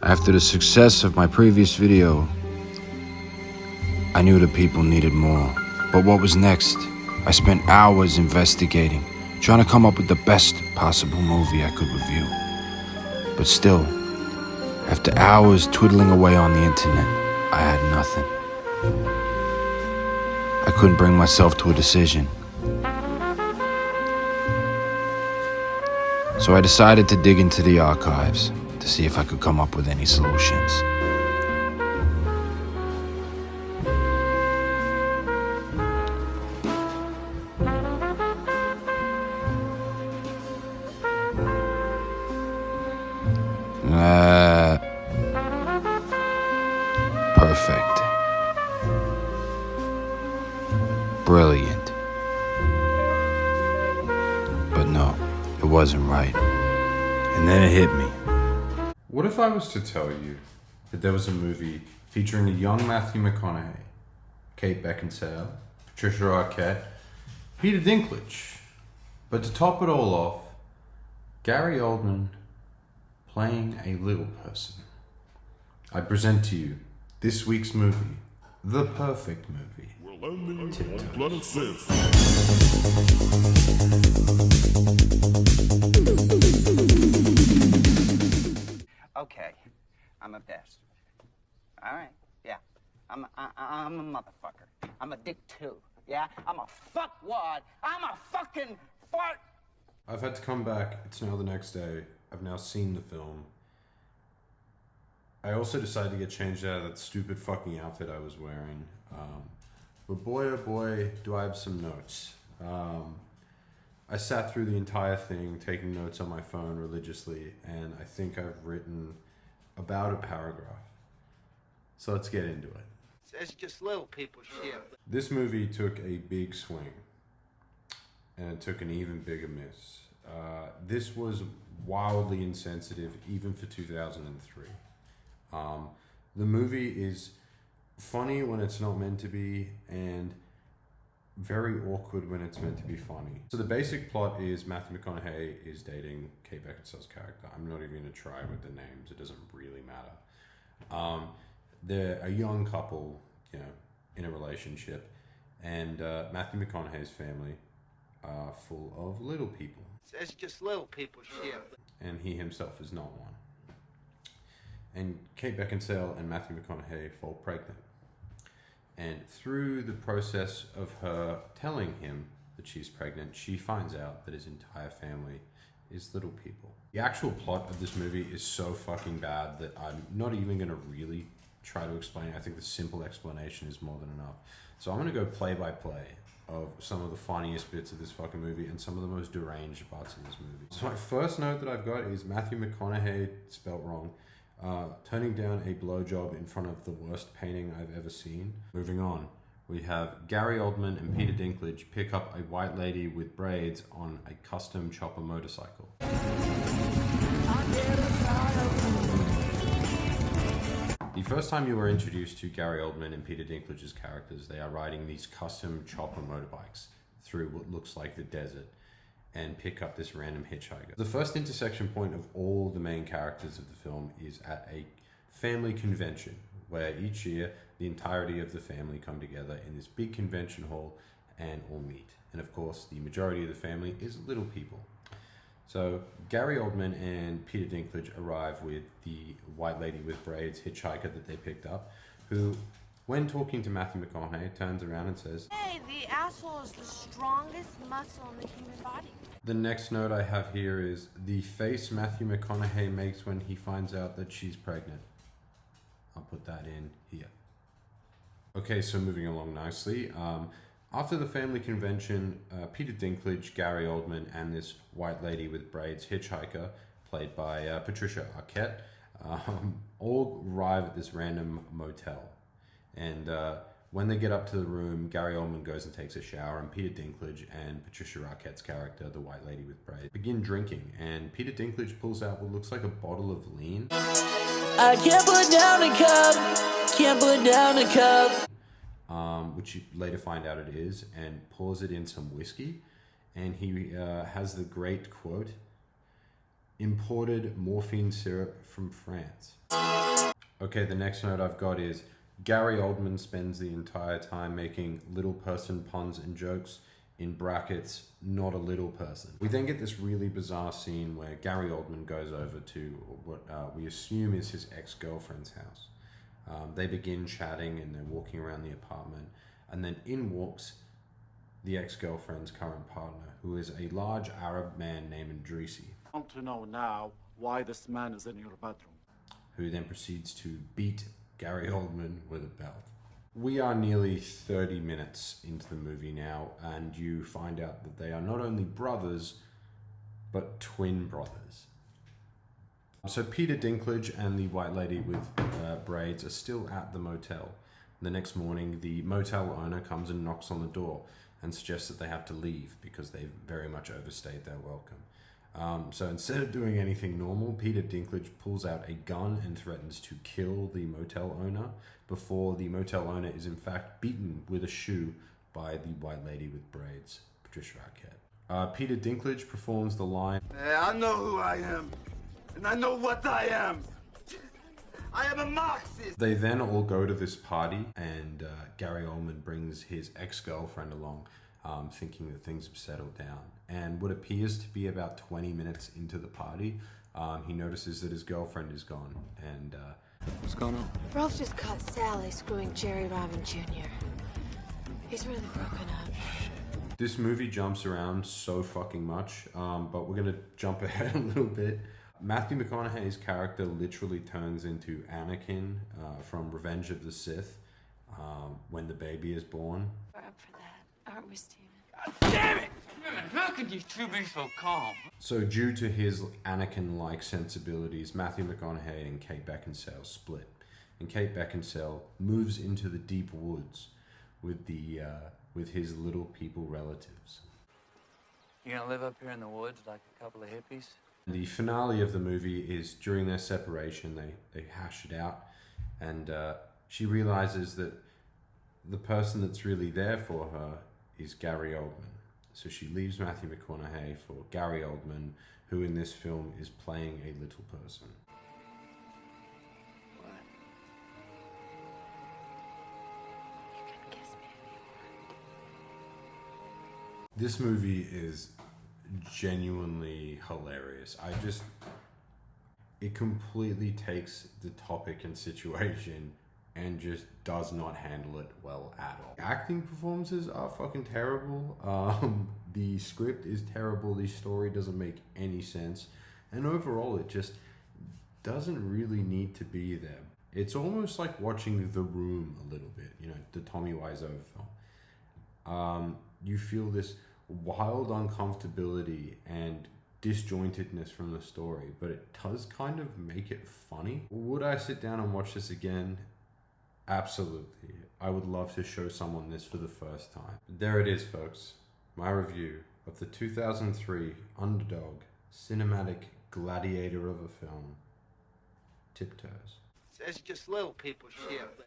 After the success of my previous video, I knew the people needed more. But what was next? I spent hours investigating, trying to come up with the best possible movie I could review. But still, after hours twiddling away on the internet, I had nothing. I couldn't bring myself to a decision. So I decided to dig into the archives to see if I could come up with any solutions. Perfect. Brilliant. But no, it wasn't right. And then it hit me. What if I was to tell you that there was a movie featuring a young Matthew McConaughey, Kate Beckinsale, Patricia Arquette, Peter Dinklage, but to top it all off, Gary Oldman playing a little person? I present to you this week's movie, the perfect movie, Tiptoes. Okay, I'm a bastard. All right, yeah. I'm a motherfucker. I'm a dick too. Yeah, I'm a fuckwad. I'm a fucking fart. I've had to come back. It's now the next day. I've now seen the film. I also decided to get changed out of that stupid fucking outfit I was wearing. But boy, oh boy, do I have some notes. I sat through the entire thing, taking notes on my phone religiously, and I think I've written about a paragraph. So let's get into it. It's just little people shit. This movie took a big swing, and it took an even bigger miss. This was wildly insensitive, even for 2003. The movie is funny when it's not meant to be, and very awkward when it's meant to be funny. So the basic plot is Matthew McConaughey is dating Kate Beckinsale's character. I'm not even going to try with the names. It doesn't really matter. They're a young couple, in a relationship, and Matthew McConaughey's family are full of little people. It's just little people shit. And he himself is not one. And Kate Beckinsale and Matthew McConaughey fall pregnant. And through the process of her telling him that she's pregnant, she finds out that his entire family is little people. The actual plot of this movie is so fucking bad that I'm not even going to really try to explain it. I think the simple explanation is more than enough. So I'm going to go play by play of some of the funniest bits of this fucking movie and some of the most deranged parts of this movie. So my first note that I've got is Matthew McConaughey, spelt wrong, turning down a blowjob in front of the worst painting I've ever seen. Moving on, we have Gary Oldman and Peter Dinklage pick up a white lady with braids on a custom chopper motorcycle. The first time you were introduced to Gary Oldman and Peter Dinklage's characters, they are riding these custom chopper motorbikes through what looks like the desert and pick up this random hitchhiker. The first intersection point of all the main characters of the film is at a family convention, where each year the entirety of the family come together in this big convention hall and all meet. And of course, the majority of the family is little people. So Gary Oldman and Peter Dinklage arrive with the white lady with braids hitchhiker that they picked up, who, when talking to Matthew McConaughey, turns around and says, "Hey, the asshole is the strongest muscle in the human body." The next note I have here is the face Matthew McConaughey makes when he finds out that she's pregnant. I'll put that in here. Okay, so moving along nicely. After the family convention, Peter Dinklage, Gary Oldman, and this white lady with braids hitchhiker, played by Patricia Arquette, all arrive at this random motel. And when they get up to the room, Gary Oldman goes and takes a shower, and Peter Dinklage and Patricia Arquette's character, the white lady with braids, begin drinking. And Peter Dinklage pulls out what looks like a bottle of lean. I can't put down a cup, can't put down a cup. Which you later find out it is, and pours it in some whiskey. And he has the great quote, imported morphine syrup from France. Okay, the next note I've got is Gary Oldman spends the entire time making little person puns and jokes, in brackets, not a little person. We then get this really bizarre scene where Gary Oldman goes over to what we assume is his ex-girlfriend's house. They begin chatting and they're walking around the apartment, and then in walks the ex-girlfriend's current partner, who is a large Arab man named Idrisi. I want to know now why this man is in your bedroom. Who then proceeds to beat Gary Oldman with a belt. We are nearly 30 minutes into the movie now, and you find out that they are not only brothers, but twin brothers. So Peter Dinklage and the white lady with braids are still at the motel. The next morning, the motel owner comes and knocks on the door and suggests that they have to leave because they've very much overstayed their welcome. So instead of doing anything normal, Peter Dinklage pulls out a gun and threatens to kill the motel owner before the motel owner is in fact beaten with a shoe by the white lady with braids, Patricia Arquette. Peter Dinklage performs the line, I know who I am, and I know what I am. I am a Marxist. They then all go to this party, and Gary Oldman brings his ex-girlfriend along, thinking that things have settled down. And what appears to be about 20 minutes into the party, he notices that his girlfriend is gone. And What's going on? Ralph just caught Sally screwing Jerry Robin Jr. He's really broken up. this movie jumps around so fucking much, but we're gonna jump ahead a little bit. Matthew McConaughey's character literally turns into Anakin from Revenge of the Sith when the baby is born. We're up for that, aren't we, Steven? Damn it! How could you two be so calm? So due to his Anakin-like sensibilities, Matthew McConaughey and Kate Beckinsale split. And Kate Beckinsale moves into the deep woods with his little people relatives. You gonna live up here in the woods like a couple of hippies? The finale of the movie is during their separation, they hash it out, and she realizes that the person that's really there for her is Gary Oldman. So she leaves Matthew McConaughey for Gary Oldman, who in this film is playing a little person. What? You can kiss me if you want. This movie is genuinely hilarious. It completely takes the topic and situation and just does not handle it well at all. Acting performances are fucking terrible. The script is terrible. The story doesn't make any sense. And overall, it just doesn't really need to be there. It's almost like watching The Room a little bit, the Tommy Wiseau film. You feel this wild uncomfortability and disjointedness from the story, but it does kind of make it funny. Would I sit down and watch this again? Absolutely. I would love to show someone this for the first time. There it is, folks. My review of the 2003 underdog cinematic gladiator of a film, Tiptoes. It's just little people shit.